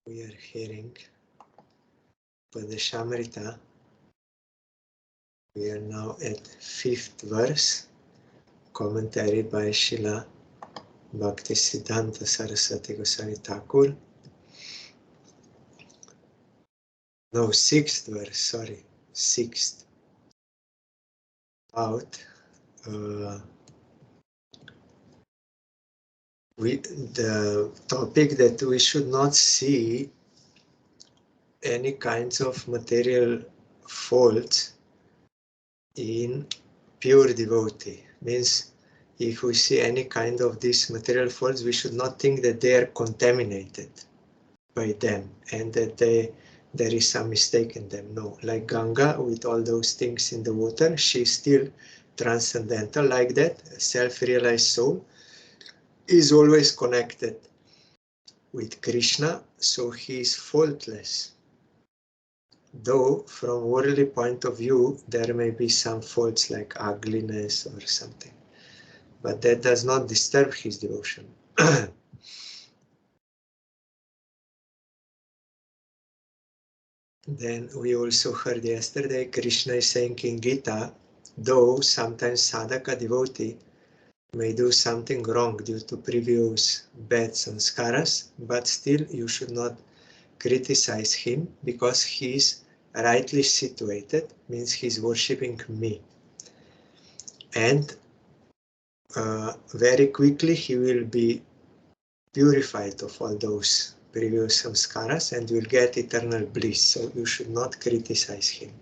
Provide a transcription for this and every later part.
We are hearing Upadesamrita. We are now at 5th verse, commentary by Srila Bhaktisiddhanta Saraswati Goswami Thakur. No, 6th verse, sorry, 6th. About the topic that we should not see any kinds of material faults in pure devotee. Means if we see any kind of these material faults, we should not think that they are contaminated by them and that there is some mistake in them. No, like Ganga with all those things in the water, she's still transcendental like that. A self-realized soul is always connected with Krishna, so he is faultless. Though from worldly point of view, there may be some faults like ugliness or something, but that does not disturb his devotion. Then we also heard yesterday, Krishna is saying in Gita, though sometimes sadhaka devotee may do something wrong due to previous bad sanskaras, but still you should not criticize him because he is rightly situated, means he is worshipping me. And very quickly he will be purified of all those previous samskaras and will get eternal bliss. So you should not criticize him.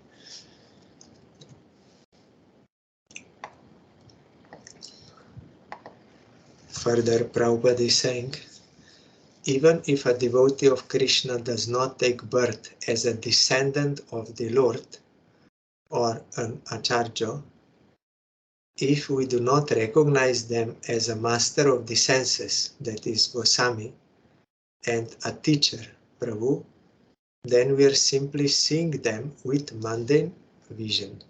Further, Prabhupada is saying, even if a devotee of Krishna does not take birth as a descendant of the Lord or an acharya, if we do not recognize them as a master of the senses, that is Goswami, and a teacher, Prabhu, then we are simply seeing them with mundane vision.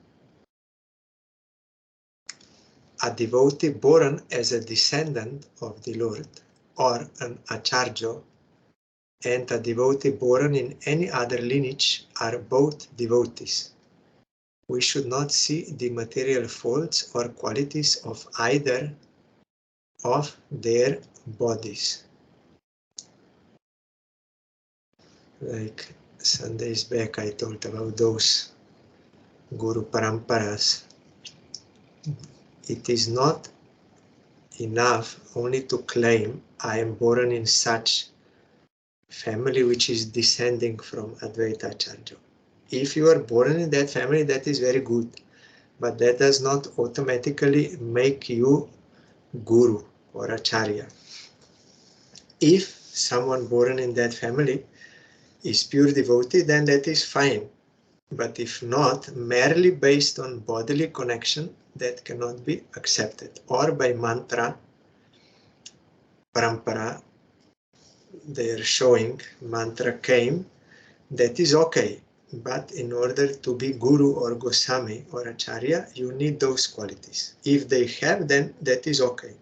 A devotee born as a descendant of the Lord or an acharya and a devotee born in any other lineage are both devotees. We should not see the material faults or qualities of either of their bodies. Like some days back I told about those Guru Paramparas. It is not enough only to claim I am born in such family which is descending from Advaita Acharya. If you are born in that family, that is very good, but that does not automatically make you Guru or Acharya. If someone born in that family is pure devotee, then that is fine. But if not, merely based on bodily connection, that cannot be accepted. Or by mantra, parampara, they are showing mantra came, that is okay. But in order to be Guru or Goswami or Acharya, you need those qualities. If they have, then that is okay.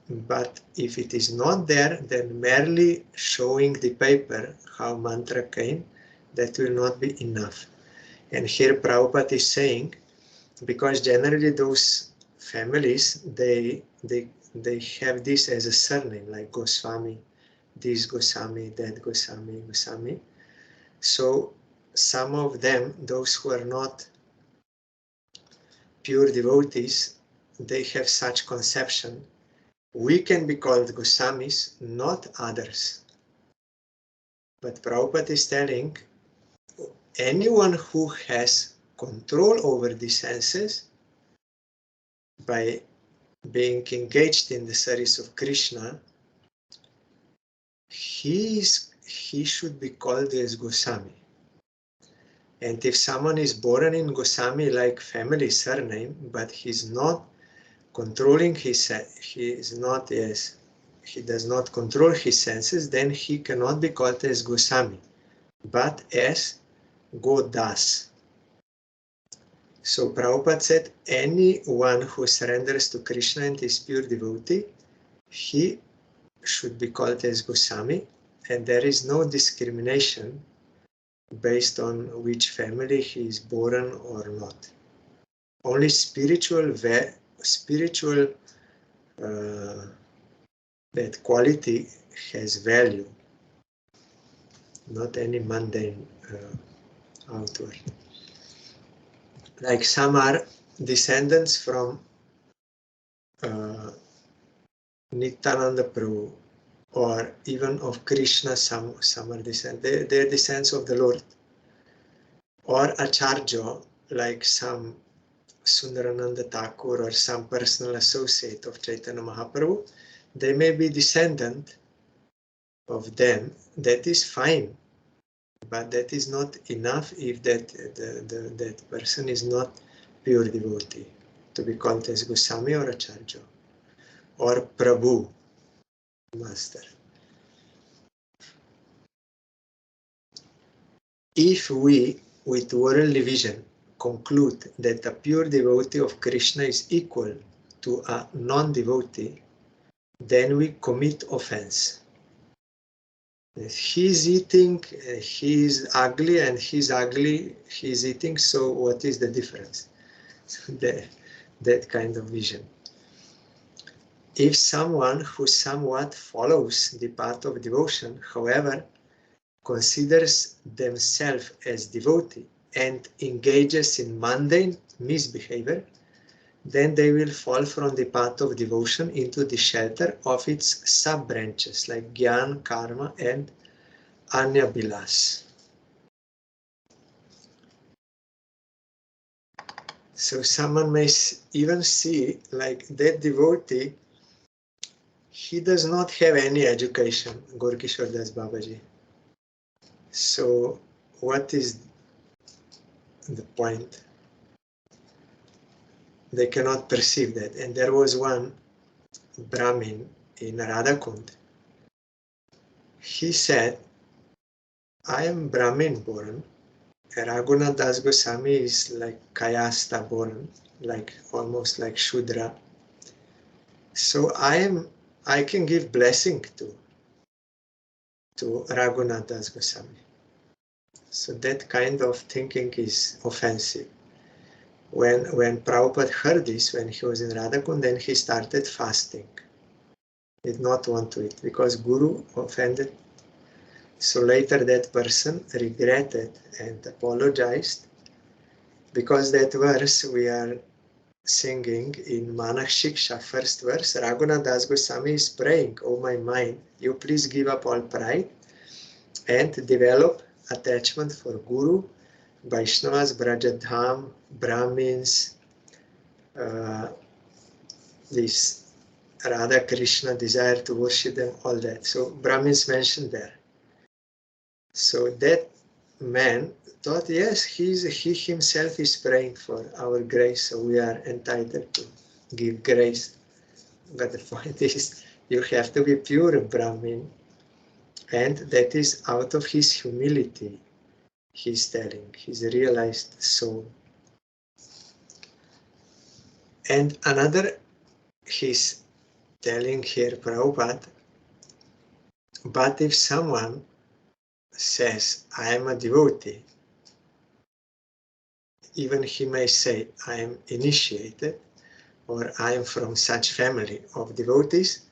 But if it is not there, then merely showing the paper how mantra came, that will not be enough. And here Prabhupada is saying, because generally those families, they have this as a surname, like Goswami, this Goswami, that Goswami, Goswami. So some of them, those who are not pure devotees, they have such conception. We can be called Goswamis, not others. But Prabhupada is telling, anyone who has control over the senses, by being engaged in the service of Krishna, he should be called as Goswami. And if someone is born in Goswami like family surname, but he's not controlling he does not control his senses, then he cannot be called as Goswami, but as Godas. So Prabhupada said, anyone who surrenders to Krishna and is pure devotee, he should be called as Goswami. and there is no discrimination based on which family he is born or not. Only spiritual that quality has value, not any mundane outward. Like some are descendants from Nityananda Prabhu, or even of Krishna, some are descendants. They're descendants of the Lord. Or Acharya, like some Sundarananda Thakur or some personal associate of Chaitanya Mahaprabhu, they may be descendant of them. That is fine, but that is not enough if that person is not pure devotee to be called as Goswami or Acharya or Prabhu, Master. If we, with worldly vision, conclude that a pure devotee of Krishna is equal to a non-devotee, then we commit offense. He's eating, he is ugly, and he's ugly, he's eating, so what is the difference? That kind of vision. If someone who somewhat follows the path of devotion, however, considers themselves as devotee and engages in mundane misbehavior, then they will fall from the path of devotion into the shelter of its sub-branches like Gyan, Karma, and Anya-Bilas. So someone may even see like that devotee, he does not have any education, Gorkishore Das Babaji. So what is the point? They cannot perceive that. And there was one Brahmin in Radhakund. He said, I am Brahmin born. Raghunath Das Goswami is like Kayasta born, like almost like Shudra. So I can give blessing to Raghunath Das Goswami. So that kind of thinking is offensive. When Prabhupada heard this, when he was in Radhakund, then he started fasting. He did not want to eat because Guru offended. So later that person regretted and apologized, because that verse we are singing in Manak Shiksha, first verse, Raghunath Das Goswami is praying, oh my mind, you please give up all pride and develop attachment for Guru, Vaishnavas, Brajadham, Brahmins, this Radha Krishna, desire to worship them, all that. So Brahmins mentioned there. So that man thought, yes, he himself is praying for our grace, so we are entitled to give grace. But the point is, you have to be pure Brahmin, and that is out of his humility, he's telling, his realized soul. And another, he's telling here, Prabhupada, but if someone says, I am a devotee, even he may say, I am initiated, or I am from such family of devotees,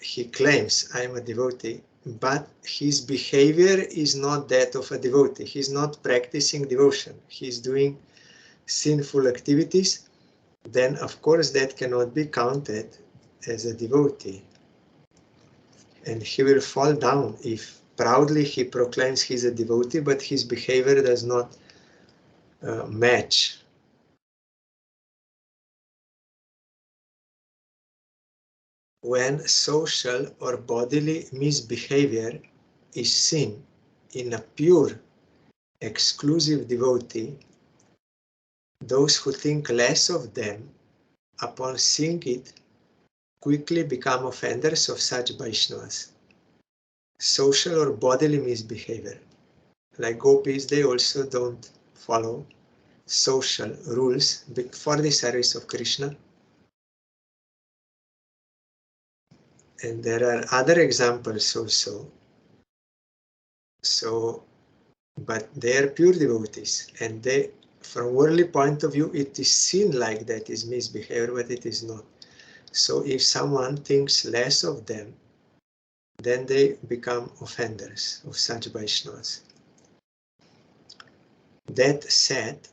he claims I am a devotee, but his behavior is not that of a devotee. He's not practicing devotion. He's doing sinful activities. Then, of course, that cannot be counted as a devotee. And he will fall down if proudly he proclaims he's a devotee, but his behavior does not match. When social or bodily misbehavior is seen in a pure, exclusive devotee, those who think less of them upon seeing it quickly become offenders of such Vaishnavas. Social or bodily misbehavior, like gopis, they also don't follow social rules for the service of Krishna. And there are other examples also. So, but they are pure devotees, and they, from worldly point of view, it is seen like that is misbehavior, but it is not. So if someone thinks less of them, then they become offenders of such Vaishnavas. That said,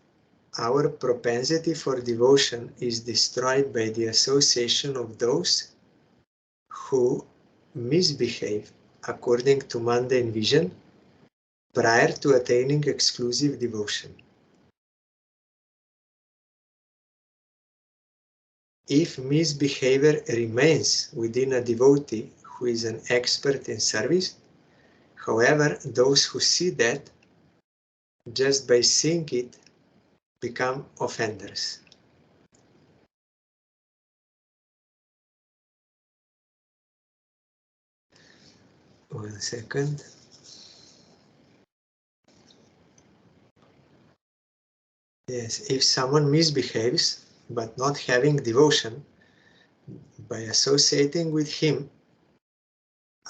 our propensity for devotion is destroyed by the association of those who misbehave according to mundane vision prior to attaining exclusive devotion. If misbehavior remains within a devotee who is an expert in service, however, those who see that, just by seeing it, become offenders. One second. Yes, if someone misbehaves, but not having devotion, by associating with him,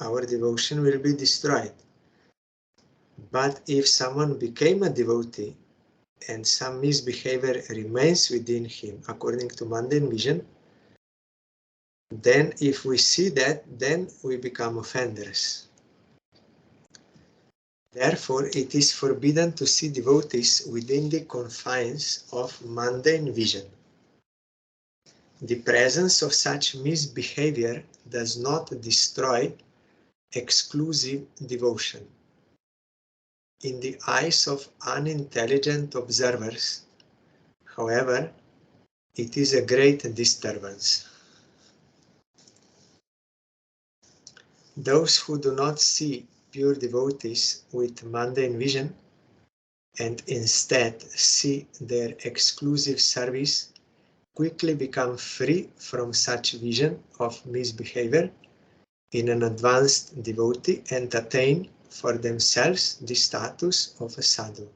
our devotion will be destroyed. But if someone became a devotee and some misbehavior remains within him according to mundane vision, then if we see that, then we become offenders. Therefore, it is forbidden to see devotees within the confines of mundane vision. The presence of such misbehavior does not destroy exclusive devotion. In the eyes of unintelligent observers, however, it is a great disturbance. Those who do not see pure devotees with mundane vision and instead see their exclusive service quickly become free from such vision of misbehavior in an advanced devotee and attain for themselves the status of a sadhu.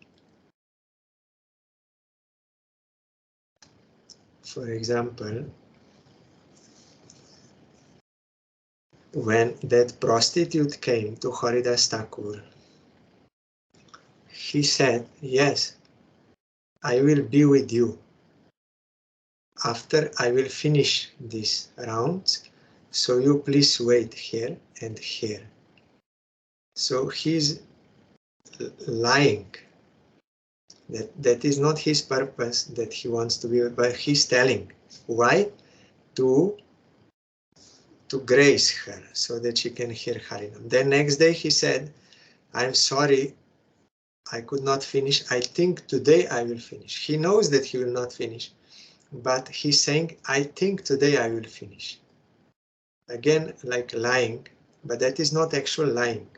For example, when that prostitute came to Haridas Thakur, he said, "Yes, I will be with you. After I will finish this round, so you please wait here and here." So he's lying. That is not his purpose, that he wants to be, but he's telling. Why? To grace her, so that she can hear Harinam. Then next day he said, "I'm sorry, I could not finish. I think today I will finish." He knows that he will not finish, but he's saying, "I think today I will finish." Again, like lying, but that is not actual lying.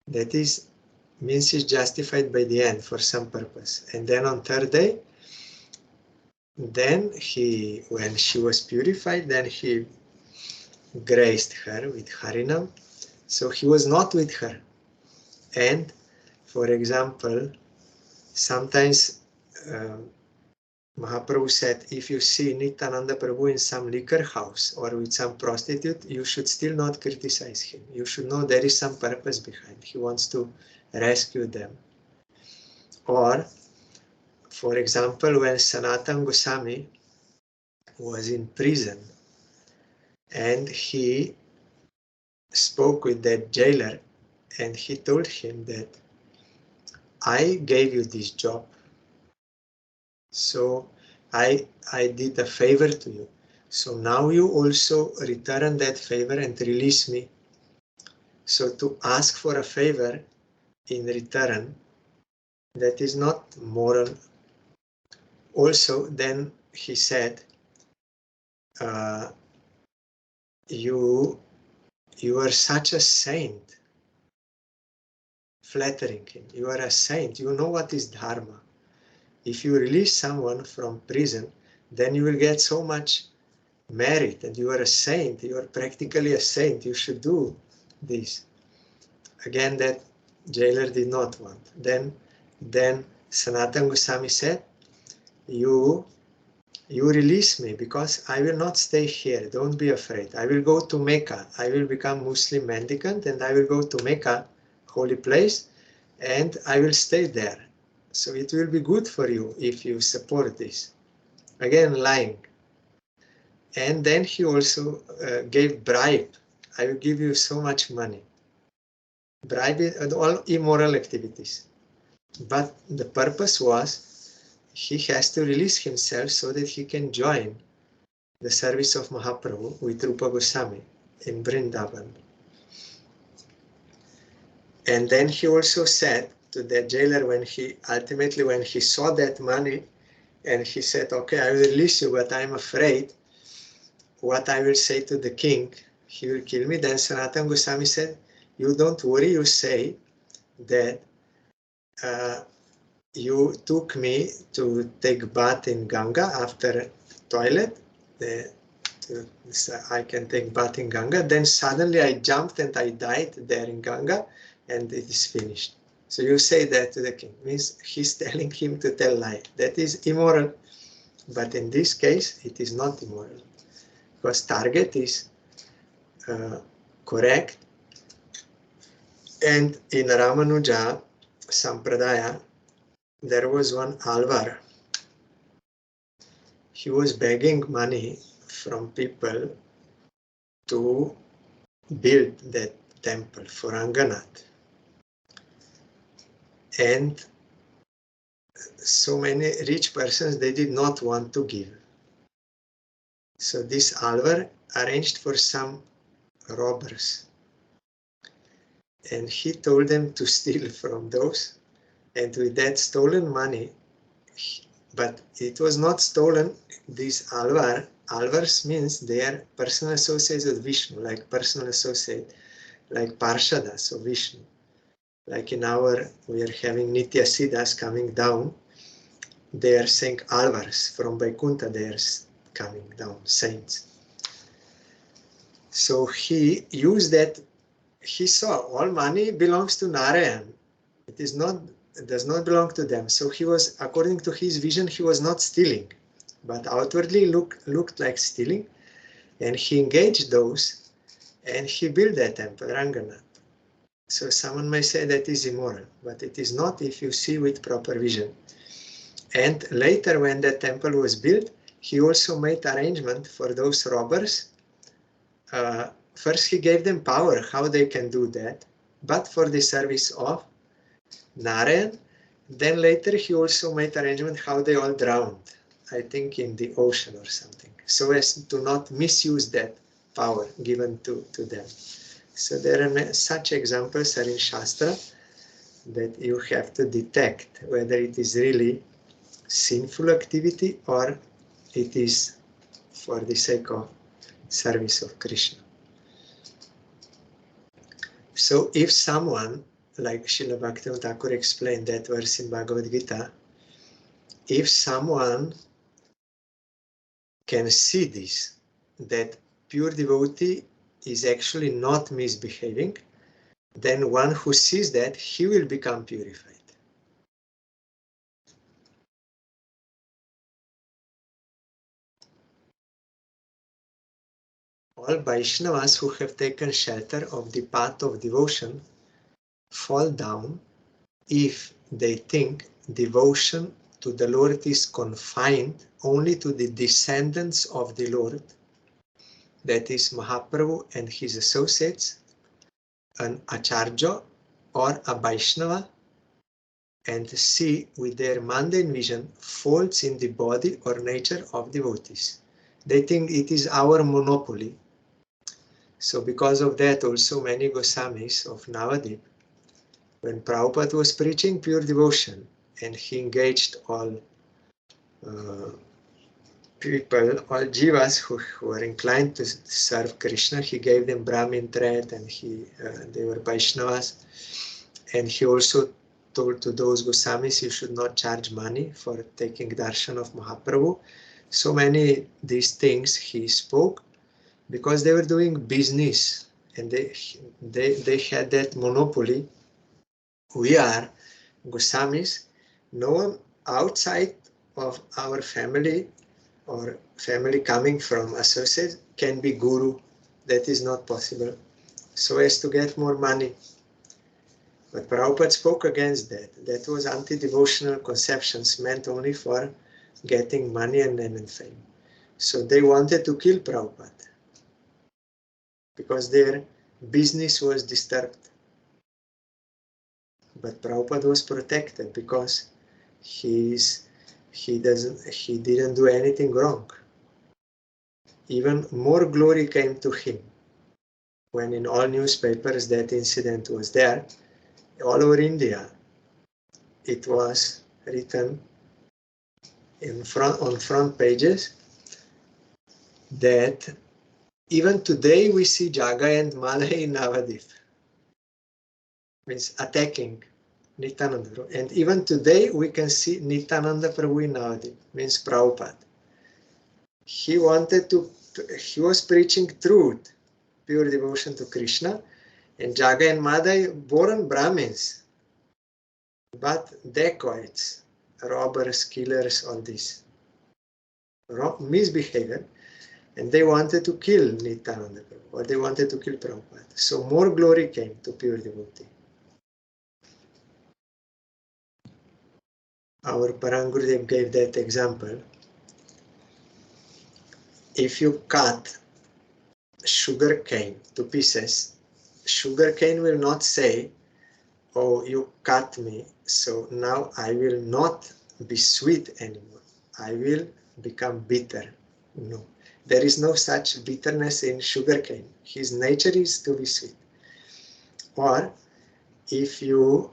That is means is justified by the end for some purpose. And then on third day, then when she was purified, then he graced her with Harinam. So he was not with her. And for example, sometimes Mahaprabhu said, if you see Nityananda Prabhu in some liquor house or with some prostitute, you should still not criticize him. You should know there is some purpose behind. He wants to rescue them. Or, for example, when Sanatana Goswami was in prison and he spoke with that jailer and he told him that I gave you this job, so I did a favor to you. So now you also return that favor and release me. So to ask for a favor in return, that is not moral. Also, then he said, you are such a saint, flattering him. You are a saint. You know what is dharma. If you release someone from prison, then you will get so much merit, and you are a saint. You are practically a saint. You should do this. Again, that jailer did not want. Then Sanatana Goswami said, you you release me because I will not stay here. Don't be afraid. I will go to Mecca. I will become Muslim mendicant and I will go to Mecca, holy place, and I will stay there. So it will be good for you if you support this. Again, lying. And then he also gave bribe. I will give you so much money. Bribe and all immoral activities. But the purpose was he has to release himself so that he can join the service of Mahaprabhu with Rupa Goswami in Vrindavan. And then he also said to the jailer when he saw that money, and he said, okay, I will release you, but I'm afraid what I will say to the king, he will kill me. Then Sanatana Goswami said, you don't worry, you say that you took me to take bath in Ganga after toilet. I can take bath in Ganga. Then suddenly I jumped and I died there in Ganga, and it is finished. So you say that to the king. Means he's telling him to tell lie. That is immoral. But in this case, it is not immoral. Because target is correct. And in Ramanuja Sampradaya, there was one Alvar. He was begging money from people to build that temple for Anganath. And so many rich persons, they did not want to give. So this Alvar arranged for some robbers. And he told them to steal from those. And with that stolen money, but it was not stolen, this Alvars means they are personal associates of Vishnu, like personal associate, like Parshadas of Vishnu. Like in we are having Nitya Siddhas coming down, they are saying Alvars, from Vaikuntha they are coming down, saints. So he used that, he saw all money belongs to Narayan. It does not belong to them. So he was, according to his vision, he was not stealing, but outwardly looked like stealing. And he engaged those and he built that temple, Ranganath. So someone may say that is immoral, but it is not if you see with proper vision. And later when that temple was built, he also made arrangement for those robbers. First he gave them power, how they can do that, but for the service of Narayan. Then later he also made arrangement how they all drowned, I think in the ocean or something, so as to not misuse that power given to them. So there are such examples are in Shastra that you have to detect whether it is really sinful activity or it is for the sake of service of Krishna. So if someone, like Srila Bhaktivinoda Thakur explained that verse in Bhagavad Gita, if someone can see this, that pure devotee is actually not misbehaving, then one who sees that, he will become purified. All Vaishnavas who have taken shelter of the path of devotion fall down if they think devotion to the Lord is confined only to the descendants of the Lord, that is Mahaprabhu and his associates, an Acharya or a Vaishnava, and see with their mundane vision faults in the body or nature of devotees. They think it is our monopoly. So because of that, also many Goswamis of Navadip, when Prabhupada was preaching pure devotion and he engaged all people, all jivas who were inclined to serve Krishna, he gave them Brahmin thread and they were Vaishnavas. And he also told to those Goswamis, you should not charge money for taking darshan of Mahaprabhu. So many these things he spoke because they were doing business and they had that monopoly. We are Goswamis. No one outside of our family or family coming from associates can be guru. That is not possible. So as to get more money. But Prabhupada spoke against that. That was anti-devotional conceptions meant only for getting money and name and fame. So they wanted to kill Prabhupada because their business was disturbed. But Prabhupada was protected because he didn't do anything wrong. Even more glory came to him when in all newspapers that incident was there. All over India, it was written on front pages that even today we see Jagai and Malay in Navadip, means attacking Nityananda. And even today we can see Nityananda Prabhu in Navadip, means Prabhupada. He was preaching truth, pure devotion to Krishna, and Jagai and Madai born Brahmins, but dacoits, robbers, killers, all this. Misbehavior, and they wanted to kill Nityananda Prabhu, or they wanted to kill Prabhupada. So more glory came to pure devotee. Our Parangurudev gave that example. If you cut sugar cane to pieces, sugar cane will not say, oh, you cut me, so now I will not be sweet anymore. I will become bitter. No, there is no such bitterness in sugar cane. His nature is to be sweet. Or if you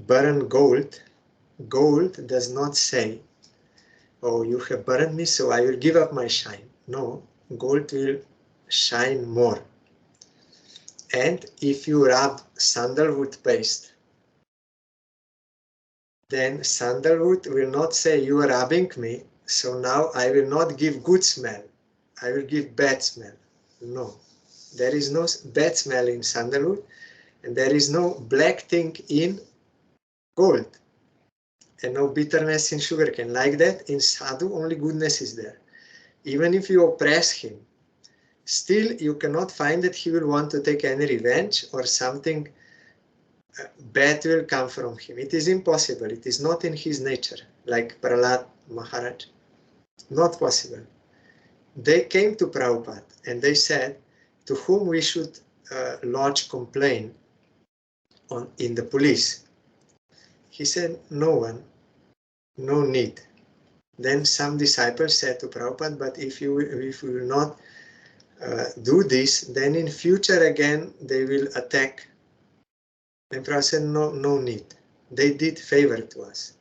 burn gold, gold does not say, oh, you have burned me, so I will give up my shine. No, gold will shine more. And if you rub sandalwood paste, then sandalwood will not say, you are rubbing me, so now I will not give good smell. I will give bad smell. No, there is no bad smell in sandalwood, and there is no black thing in gold, and no bitterness in sugarcane. Like that, in sadhu, only goodness is there. Even if you oppress him, still you cannot find that he will want to take any revenge or something bad will come from him. It is impossible. It is not in his nature, like Prahlad Maharaj. Not possible. They came to Prabhupada and they said, to whom we should lodge complaint in the police. He said, no one, no need. Then some disciples said to Prabhupada, but if you will not do this, then in future again they will attack. And Prabhupada said, no need. They did favor to us.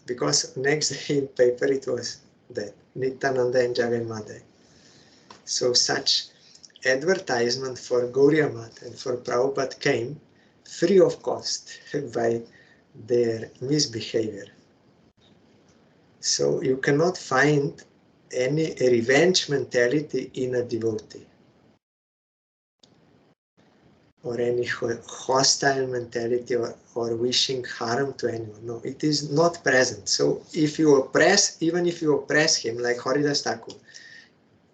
Because next day in paper it was that Nityananda and Jagai Madai. So such advertisement for Gauriya Math and for Prabhupada came free of cost by their misbehavior. So you cannot find any revenge mentality in a devotee, or any hostile mentality or wishing harm to anyone. No, it is not present. So if you oppress, even if you oppress him, like Haridas Thakur,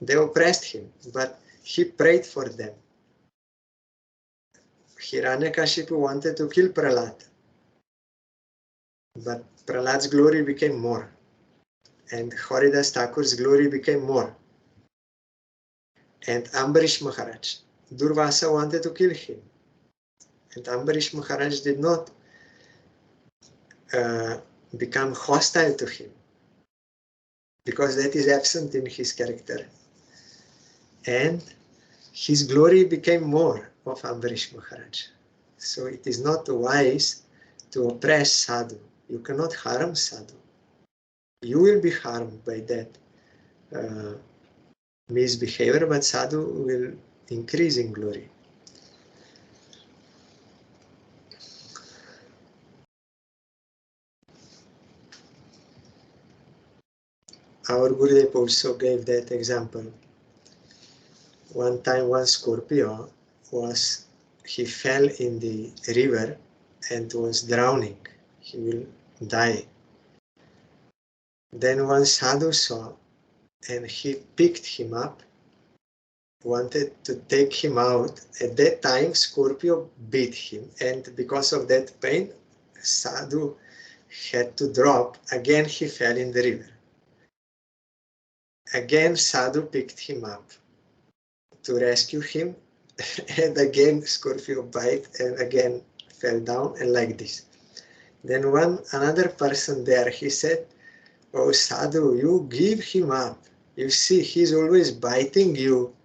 they oppressed him, but he prayed for them. Hiranyakashipu wanted to kill Prahlad, but Prahlad's glory became more, and Haridas Thakur's glory became more. And Ambarish Maharaj, Durvasa wanted to kill him, and Ambarish Maharaj did not become hostile to him, because that is absent in his character. And his glory became more of Ambarish Maharaj. So it is not wise to oppress sadhu. You cannot harm sadhu. You will be harmed by that misbehavior, but sadhu will increase in glory. Our Gurudev also gave that example. One time one Scorpio he fell in the river and was drowning. He will die. Then one sadhu saw, and he picked him up, wanted to take him out. At that time, Scorpio beat him, and because of that pain, sadhu had to drop. Again, he fell in the river. Again, sadhu picked him up to rescue him, and again, Scorpio bite, and again fell down, and like this. Then another person there, he said, "Oh sadhu, you give him up. You see, he's always biting you.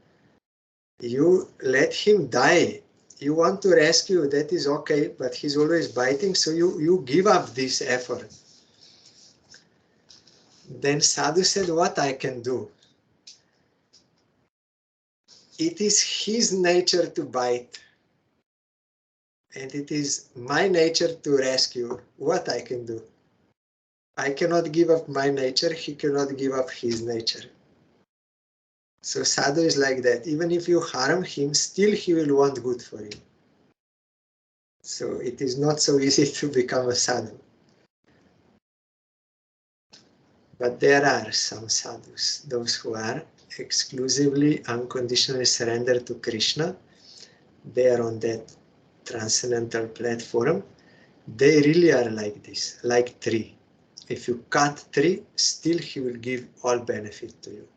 You let him die. You want to rescue, that is okay, but he's always biting, so you give up this effort." Then sadhu said, "What I can do? It is his nature to bite, and it is my nature to rescue. What I can do? I cannot give up my nature, he cannot give up his nature." So sadhu is like that. Even if you harm him, still he will want good for you. So it is not so easy to become a sadhu. But there are some sadhus, those who are exclusively unconditionally surrendered to Krishna. They are on that transcendental platform. They really are like this, like tree. If you cut tree, still he will give all benefit to you.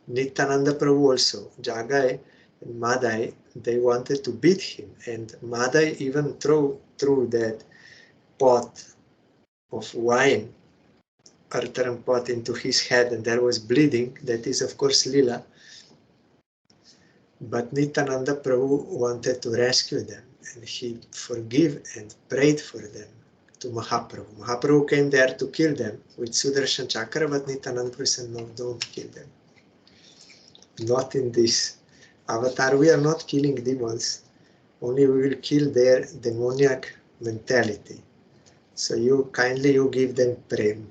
Nityananda Prabhu also, Jagai and Madai, they wanted to beat him, and Madai even threw that pot of wine, earthen pot, into his head, and there was bleeding. That is, of course, Lila. But Nityananda Prabhu wanted to rescue them, and he forgave and prayed for them to Mahaprabhu. Mahaprabhu came there to kill them with Sudarshan Chakra, but Nityananda Prabhu said, "No, don't kill them. Not in this avatar. We are not killing demons. Only we will kill their demoniac mentality. So you give them prem."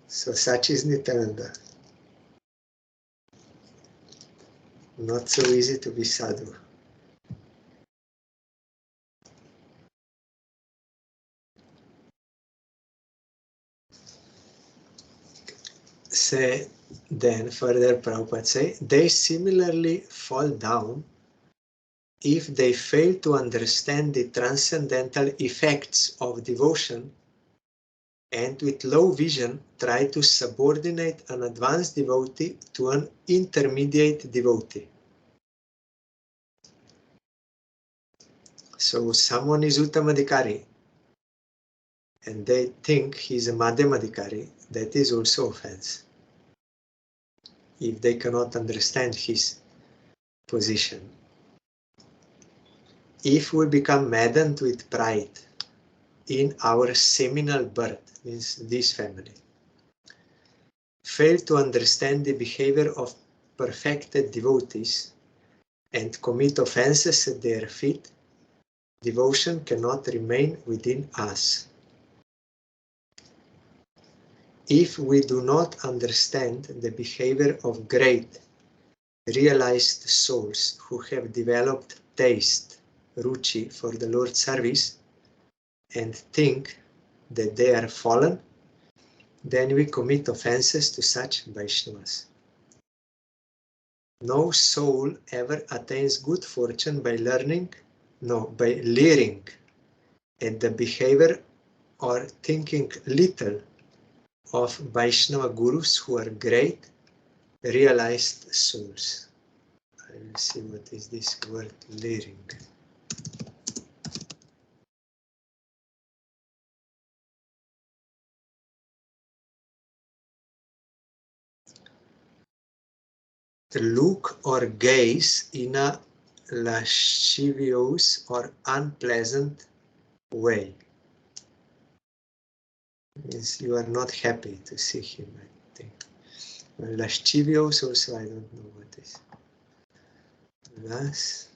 So such is Nityananda. Not so easy to be sadhu. Say, then further Prabhupada say, they similarly fall down if they fail to understand the transcendental effects of devotion, and with low vision try to subordinate an advanced devotee to an intermediate devotee. So someone is Uttamadhikari and they think he's a Madhyamadhikari, that is also offense, if they cannot understand his position. If we become maddened with pride in our seminal birth, means this family, fail to understand the behavior of perfected devotees, and commit offenses at their feet, devotion cannot remain within us. If we do not understand the behavior of great, realized souls who have developed taste, ruchi, for the Lord's service, and think that they are fallen, then we commit offenses to such Vaishnavas. No soul ever attains good fortune by learning at the behavior or thinking little of Vaishnava gurus who are great, realized souls. I will see what is this word leering. Look or gaze in a lascivious or unpleasant way. Means you are not happy to see him, I think. Well, lascivious also, I don't know what is. Lascivious.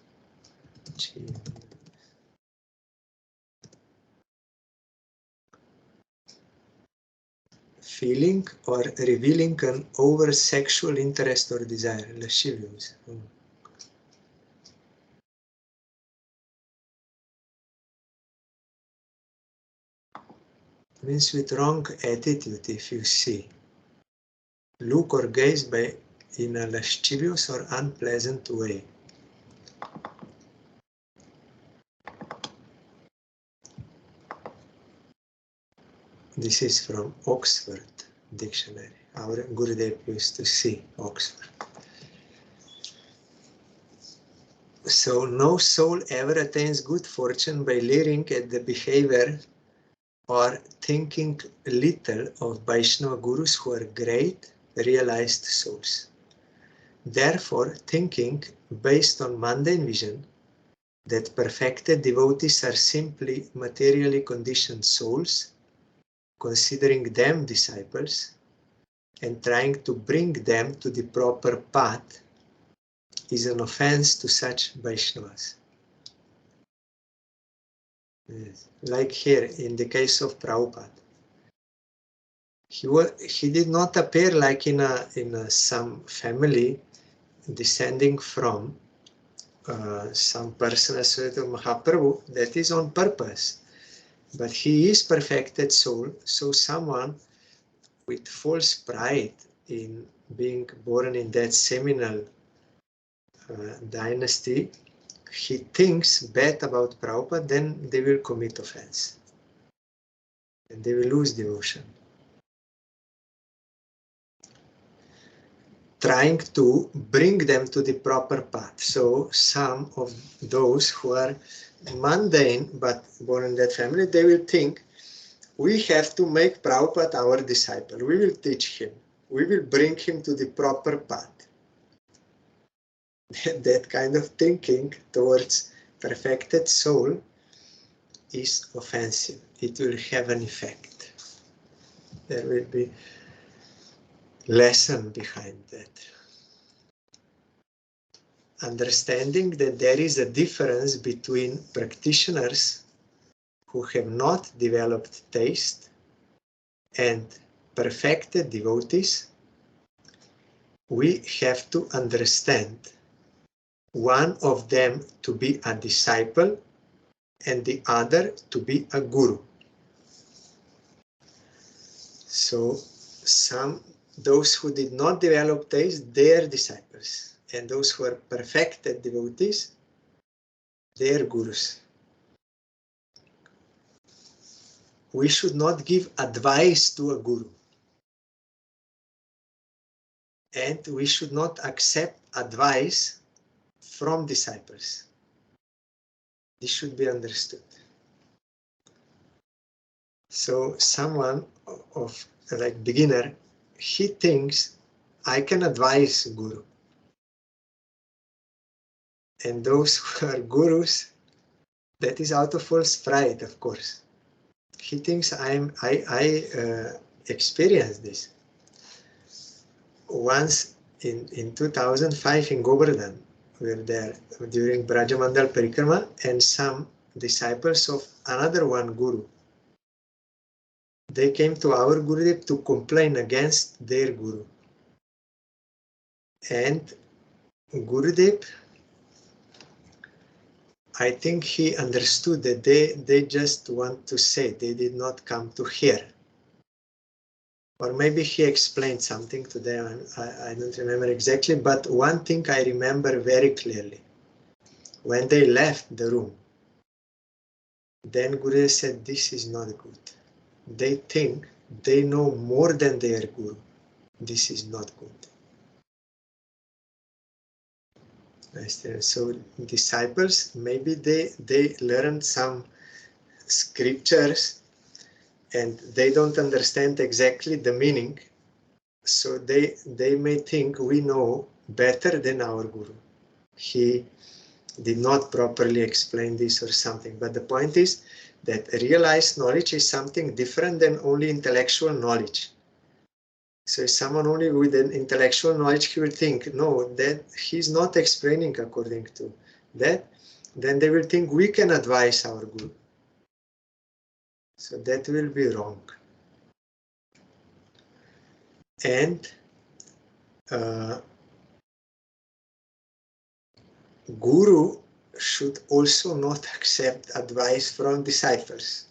Feeling or revealing an over sexual interest or desire, lascivious. Means with wrong attitude, if you see. Look or gaze by in a lascivious or unpleasant way. This is from Oxford Dictionary. Our Gurudev used to see Oxford. So no soul ever attains good fortune by leering at the behavior or thinking little of Vaishnava gurus who are great, realized souls. Therefore, thinking based on mundane vision that perfected devotees are simply materially conditioned souls, considering them disciples, and trying to bring them to the proper path is an offense to such Vaishnavas. Yes. Like here, in the case of Prabhupada. He did not appear like in some family descending from some person associated with Mahaprabhu. That is on purpose. But he is perfected soul, so someone with false pride in being born in that seminal dynasty, he thinks bad about Prabhupada, then they will commit offense. And they will lose devotion. Trying to bring them to the proper path. So some of those who are mundane but born in that family, they will think, we have to make Prabhupada our disciple. We will teach him. We will bring him to the proper path. That kind of thinking towards perfected soul is offensive. It will have an effect. There will be lesson behind that. Understanding that there is a difference between practitioners who have not developed taste and perfected devotees, we have to understand one of them to be a disciple and the other to be a guru. So those who did not develop taste, they are disciples, and those who are perfected devotees, they are gurus. We should not give advice to a guru, and we should not accept advice from disciples. This should be understood. So someone of like beginner, he thinks I can advise guru. And those who are gurus, that is out of false pride, of course. He thinks I experienced this. Once in 2005 in Govardhan, we were there during Brajamandal Parikrama, and some disciples of another one guru, they came to our Gurudev to complain against their guru. And Gurudev, I think he understood that they just want to say, they did not come to hear. Or maybe he explained something to them, I don't remember exactly, but one thing I remember very clearly. When they left the room, then Guru said, this is not good. They think they know more than their Guru. This is not good. So disciples, maybe they learned some scriptures and they don't understand exactly the meaning. So they may think we know better than our Guru. He did not properly explain this or something. But the point is that realized knowledge is something different than only intellectual knowledge. So if someone only with an intellectual knowledge, he will think, no, that he's not explaining according to that. Then they will think we can advise our Guru. So that will be wrong. And Guru should also not accept advice from disciples.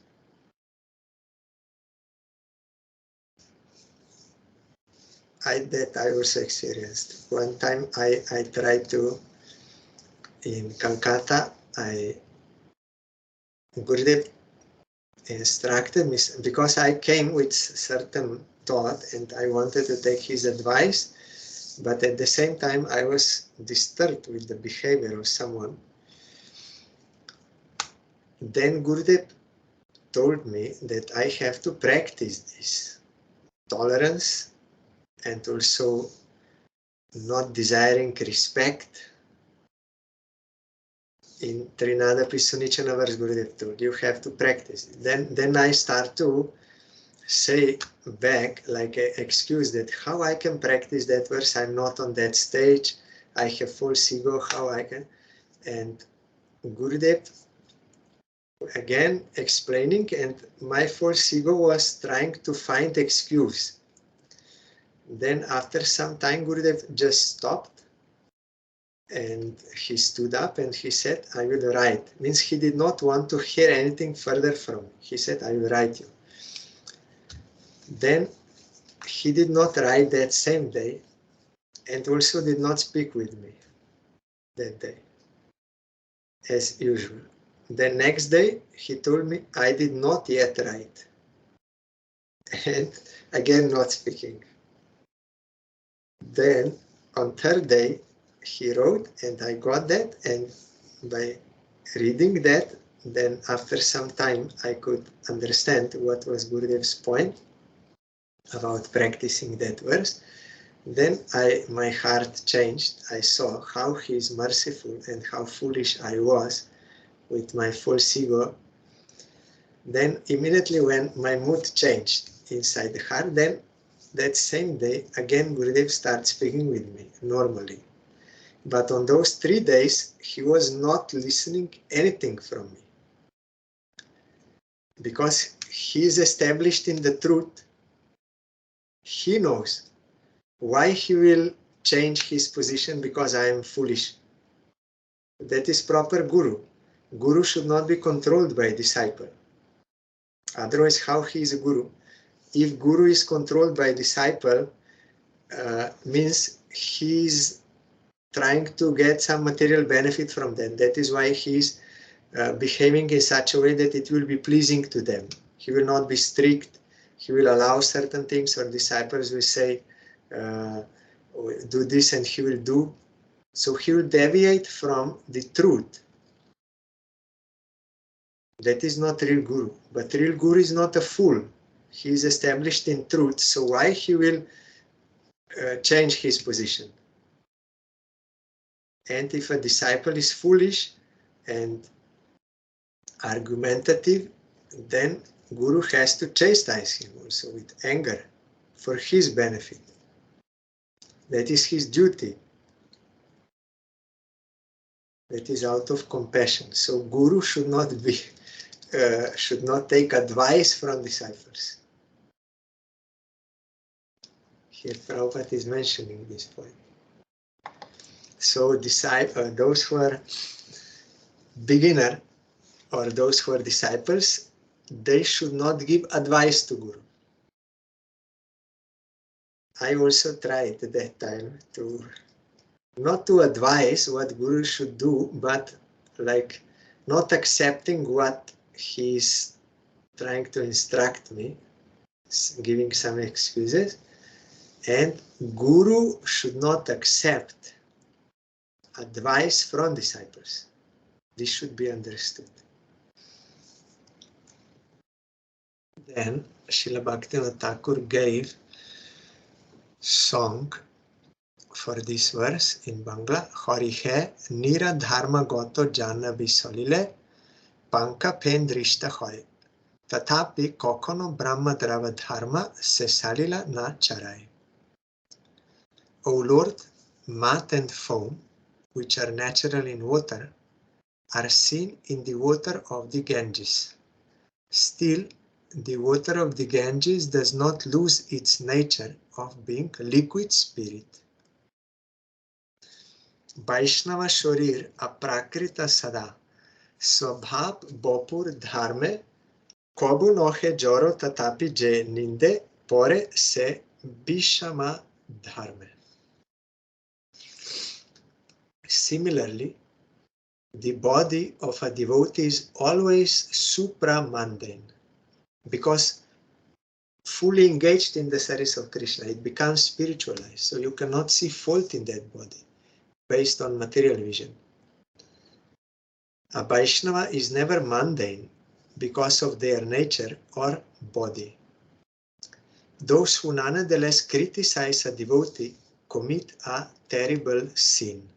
That I also experienced. One time I tried to, in Calcutta, Gurudev instructed me, because I came with certain thought and I wanted to take his advice, but at the same time I was disturbed with the behavior of someone. Then Gurudev told me that I have to practice this tolerance and also not desiring respect. In Trinada Pisunichana verse, Gurudev told, you have to practice. Then I start to say back like an excuse that how I can practice that verse, I'm not on that stage, I have false ego, how I can. And Gurudev again explaining, and my false ego was trying to find excuse. Then after some time Gurudev just stopped and he stood up and he said, I will write. Means he did not want to hear anything further from me. He said, I will write you. Then he did not write that same day and also did not speak with me that day as usual. The next day he told me I did not yet write, and again not speaking. Then on third day he wrote and I got that, and by reading that, then after some time I could understand what was Gurudev's point about practicing that verse. Then my heart changed. I saw how he is merciful and how foolish I was with my false ego. Then immediately when my mood changed inside the heart, then that same day again Gurudev started speaking with me normally. But on those 3 days he was not listening anything from me, because he is established in the truth. He knows why he will change his position because I am foolish. That is proper guru. Guru should not be controlled by disciple. Otherwise, how he is a guru? If guru is controlled by disciple, means he is trying to get some material benefit from them. That is why he is behaving in such a way that it will be pleasing to them. He will not be strict. He will allow certain things, or disciples will say, do this, and he will do. So he will deviate from the truth. That is not real guru. But real guru is not a fool. He is established in truth. So why he will change his position? And if a disciple is foolish and argumentative, then guru has to chastise him also with anger for his benefit. That is his duty. That is out of compassion. So guru should not take advice from disciples. Here Prabhupada is mentioning this point. So those who are beginner or those who are disciples, they should not give advice to guru. I also tried at that time to not to advise what guru should do, but like not accepting what he is trying to instruct me, giving some excuses. And guru should not accept advice from disciples. This should be understood. Then Srila Bhaktivinoda Thakur gave song for this verse in Bangla. Harihe nira dharma goto jana bisolile panka pen drishta hoy tathapi kokono brahma drava dharma se salila na charai. O Lord, mud and foam, which are natural in water, are seen in the water of the Ganges. Still, the water of the Ganges does not lose its nature of being liquid spirit. Vaishnava Shorir aprakrita sada swabhav bopur dharme kobu nohe joro tatapi je ninde pore se bishama dharma. Similarly, the body of a devotee is always supra-mundane because fully engaged in the service of Krishna, it becomes spiritualized. So you cannot see fault in that body based on material vision. A Vaishnava is never mundane because of their nature or body. Those who nonetheless criticize a devotee commit a terrible sin.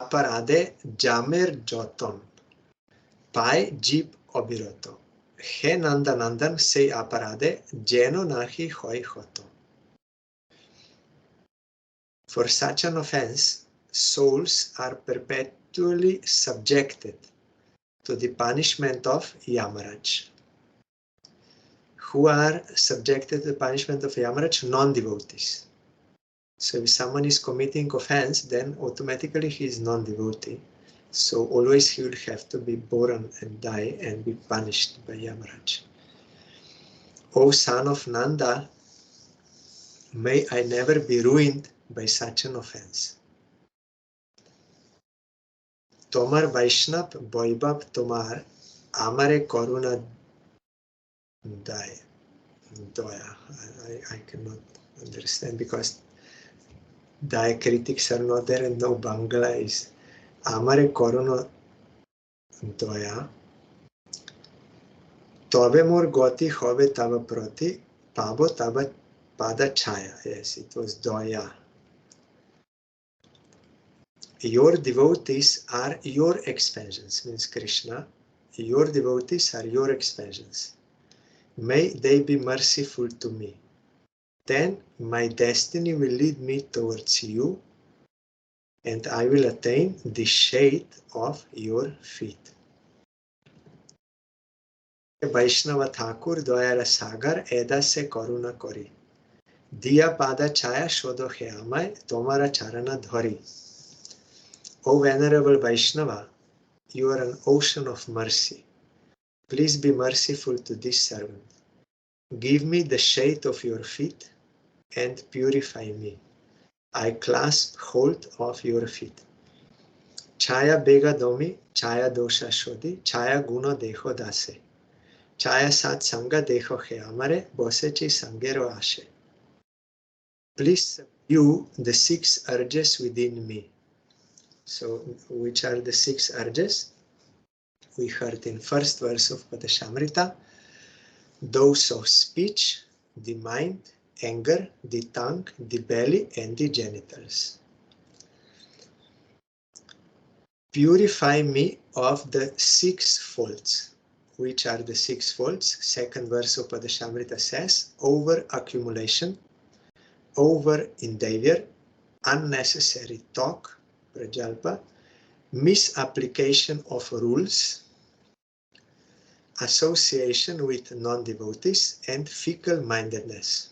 Aparade jamer joton, pai jib obiroto. He nandanandan sei aparade jeno nahi hoi hoto. For such an offense, souls are perpetually subjected to the punishment of Yamaraj. Who are subjected to the punishment of Yamaraj? Non-devotees. So if someone is committing offense, then automatically he is non-devotee. So always he will have to be born and die and be punished by Yamaraj. O son of Nanda, may I never be ruined by such an offense. Tomar Vaishnav Boibab Tomar Amare Koruna Doya. I cannot understand because diacritics are not there and no Bangla is Amare Koruna Doya. Tobe mor goti hobe tava proti pabo tava pada chaya. Yes, it was Doya. Your devotees are your expansions, means Krishna. Your devotees are your expansions. May they be merciful to me. Then my destiny will lead me towards you, and I will attain the shade of your feet. Vaishnava Thakur Doyara Sagar Eda se Karuna Kori. Diya Pada Chaya Shodo He Amai Tomara Charana Dhari. O Venerable Vaishnava, you are an ocean of mercy. Please be merciful to this servant. Give me the shade of your feet and purify me. I clasp hold of your feet. Chaya bega domi, chaya dosha shodhi, chaya guna deho dase. Chaya sat sanga deho he amare, bosechi sangero ashe. Please subdue the 6 urges within me. So, which are the 6 urges? We heard in first verse of Upadesamrita, those of speech, the mind, anger, the tongue, the belly, and the genitals. Purify me of the 6 faults. Which are the 6 faults? Second verse of Upadesamrita says, over accumulation, over endeavor, unnecessary talk, prajalpa, misapplication of rules, association with non-devotees, and fickle-mindedness.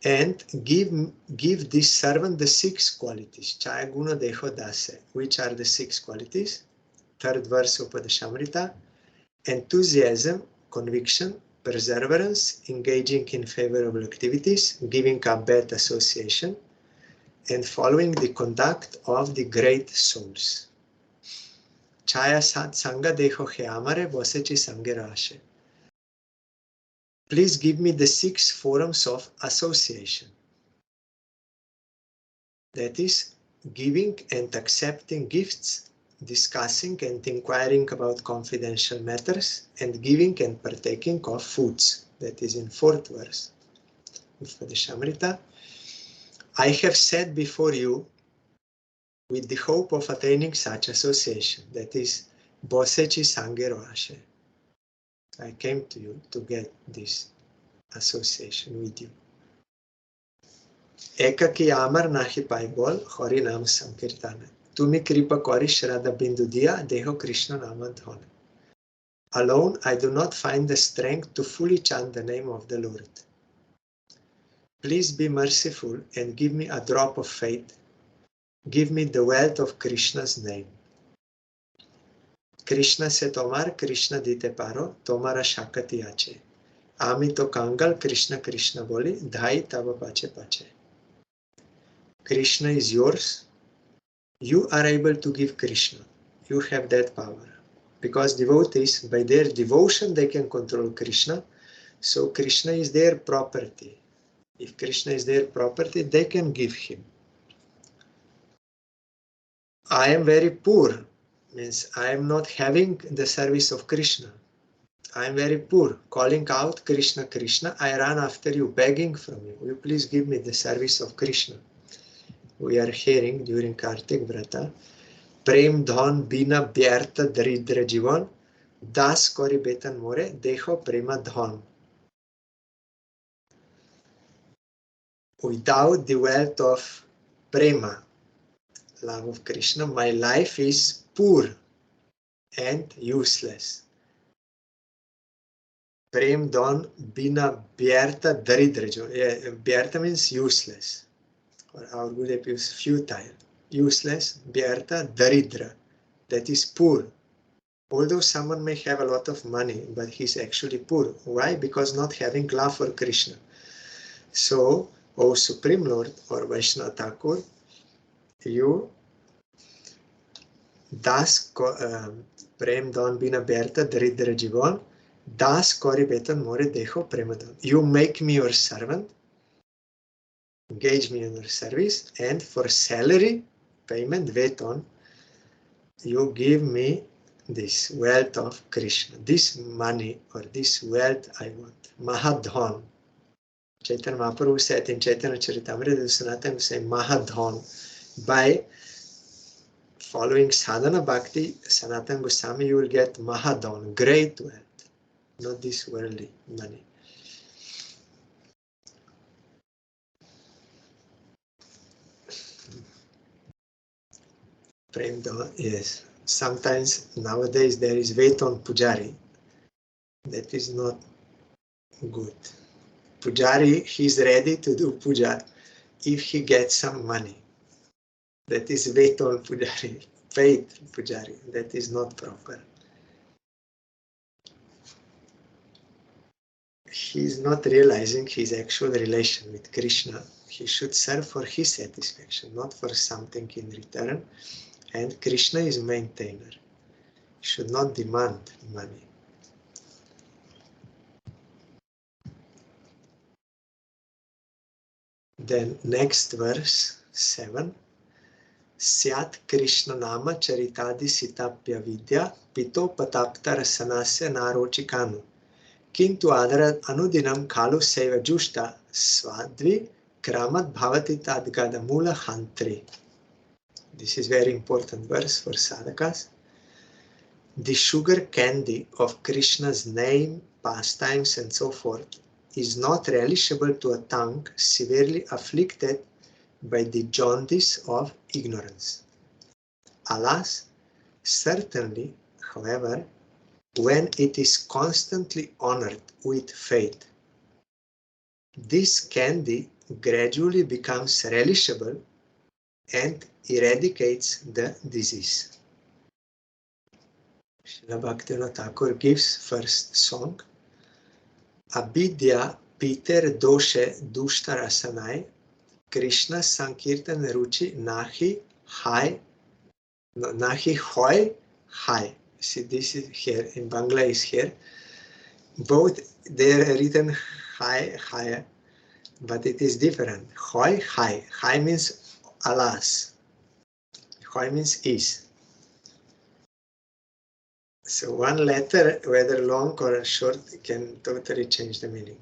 And give this servant the 6 qualities, Chaya Guna Deho Dase. Which are the 6 qualities? Third verse of Upadesamrita, enthusiasm, conviction, perseverance, engaging in favorable activities, giving up bad association, and following the conduct of the great souls. Chaya Sat Sanga Deho He Amare Bosechi Sangera Ashe. Please give me the 6 forms of association. That is, giving and accepting gifts, discussing and inquiring about confidential matters, and giving and partaking of foods. That is in 4th verse of Upadesamrita. I have said before you with the hope of attaining such association. That is, Bosechi Sangero Ashe. I came to you to get this association with you. Ekaki amar nahi pai bol, Hari Nam Sankirtana. Tumi kripa kori Shraddha Bindu diya, Deho Krishna Nama dhone. Alone, I do not find the strength to fully chant the name of the Lord. Please be merciful and give me a drop of faith. Give me the wealth of Krishna's name. Krishna se tomar, Krishna dite paro, tomara shakati ache. Ami to kangal Krishna Krishna boli, dhai tava pache pache. Krishna is yours. You are able to give Krishna. You have that power. Because devotees, by their devotion, they can control Krishna. So Krishna is their property. If Krishna is their property, they can give him. I am very poor, means I am not having the service of Krishna. I am very poor, calling out Krishna, Krishna, I run after you, begging from you. Will you please give me the service of Krishna? We are hearing during Kartik Vrata, Prem Dhan Bina Byartha Daridra Jivan, Das Kori Betan More, Deho Prema Dhan. Without the wealth of Prema, love of Krishna, my life is poor and useless. Prem Dhan Bina Byartha Daridra Jivan. Byartha means useless. Or our Gurudev is futile, useless, Byartha, Daridra, that is poor. Although someone may have a lot of money, but he's actually poor. Why? Because not having love for Krishna. So, O Supreme Lord or Vaishnava Thakur, you das prem don bina Byartha Daridra Jivan, das kori betan more deho premadon. You make me your servant, engage me in your service, and for salary, payment, veton, you give me this wealth of Krishna, this money or this wealth I want. Mahadhan. Chaitanya Mahaprabhu said in Chaitanya Charitamrita, Sanatana say Mahadhan. By following sadhana bhakti, Sanatana Goswami, you will get Mahadhan, great wealth, not this worldly money. Prem Dhan, yes. Sometimes nowadays there is Veton Pujari. That is not good. Pujari, he's ready to do puja if he gets some money. That is Veton Pujari, paid Pujari. That is not proper. He is not realizing his actual relation with Krishna. He should serve for his satisfaction, not for something in return. And Krishna is maintainer. He should not demand money. Then next verse, 7. Syat Krishna Nama Charitadi Sitapya Vidya Pito Patapta Rasanasya Narochikanu Kintu Adara Anudinam Kalu Seva Jushta Swadvi Kramat Bhavati Tadgada Mula Hantri. This is very important verse for sadhakas. The sugar candy of Krishna's name, pastimes, and so forth is not relishable to a tongue severely afflicted by the jaundice of ignorance. Alas, certainly, however, when it is constantly honored with faith, this candy gradually becomes relishable and eradicates the disease. Srila Bhaktivinoda Thakur gives first song, Abidya Peter Doshe Dushta Rasanai Krishna Sankirtan Ruchi Nahi Hai Nahi Hoi Hai. See, this is here in Bangla is here. Both they are written Hai, but it is different. Hoi Hai. Hai means alas. Hoi means is. So one letter, whether long or short, can totally change the meaning.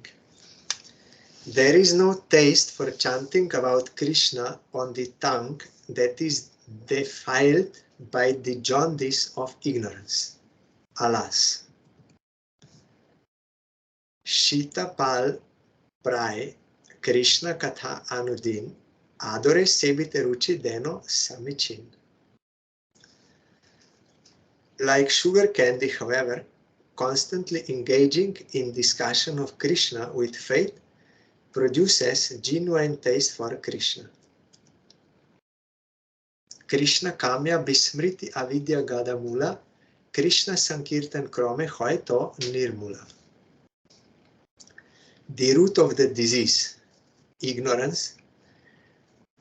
There is no taste for chanting about Krishna on the tongue that is defiled by the jaundice of ignorance. Alas. Shitapal Prai Krishna Katha Anudin Adore Sebite Ruchi Deno Samichin. Like sugar candy, however, constantly engaging in discussion of Krishna with faith produces genuine taste for Krishna. Krishna Kamya Bismriti Avidya Gada Mula Krishna Sankirtan Krome Hoito Nirmula. the root of the disease, ignorance,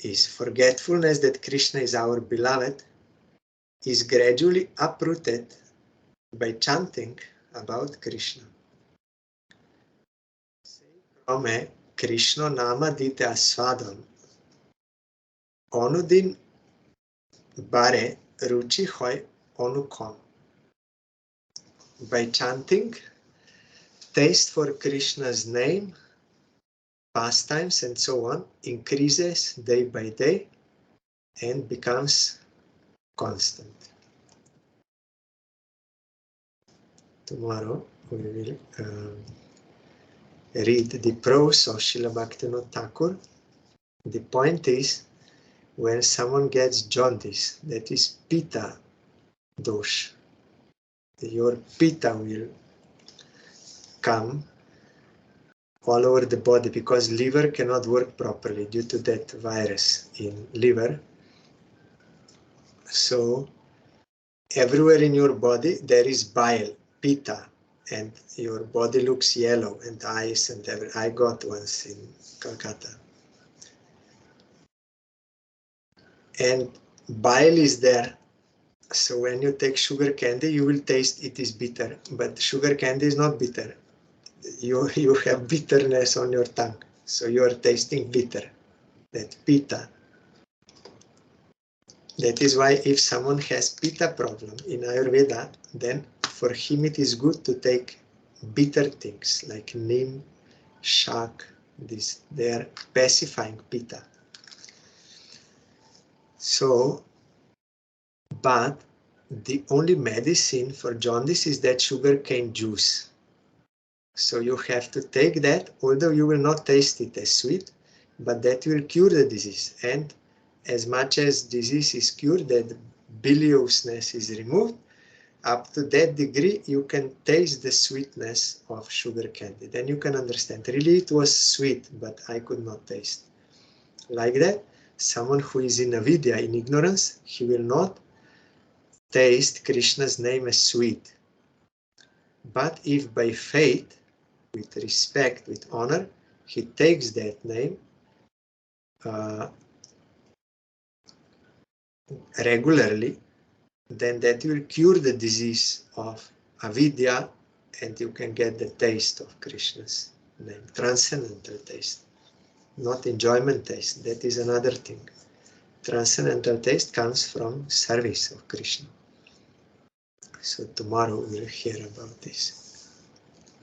is forgetfulness that Krishna is our beloved, is gradually uprooted by chanting about Krishna. Krome Krishna nama dite asvadam, onudin bare ruchi hoy onukon. By chanting, taste for Krishna's name, pastimes and so on increases day by day and becomes constant. Tomorrow we will read the prose of Srila Bhaktivinoda Thakur. The point is, when someone gets jaundice, that is pitta dosh, your pitta will come all over the body because liver cannot work properly due to that virus in liver. So everywhere in your body there is bile, pitta, and your body looks yellow and eyes and everything. I got once in Calcutta. And bile is there. So when you take sugar candy, you will taste it is bitter, but sugar candy is not bitter. You have bitterness on your tongue, so you are tasting bitter, that pitta. That is why if someone has pitta problem in Ayurveda, then for him it is good to take bitter things like neem, shak, this, they are pacifying pitta. So, but the only medicine for jaundice is that sugarcane juice. So you have to take that, although you will not taste it as sweet, but that will cure the disease. And as much as disease is cured, that biliousness is removed, up to that degree you can taste the sweetness of sugar candy. Then you can understand, really it was sweet, but I could not taste. Like that, someone who is in avidya, in ignorance, he will not taste Krishna's name as sweet. But if by faith, with respect, with honor, he takes that name regularly, then that will cure the disease of avidya and you can get the taste of Krishna's name, transcendental taste, not enjoyment taste. That is another thing. Transcendental taste comes from service of Krishna. So tomorrow we'll hear about this.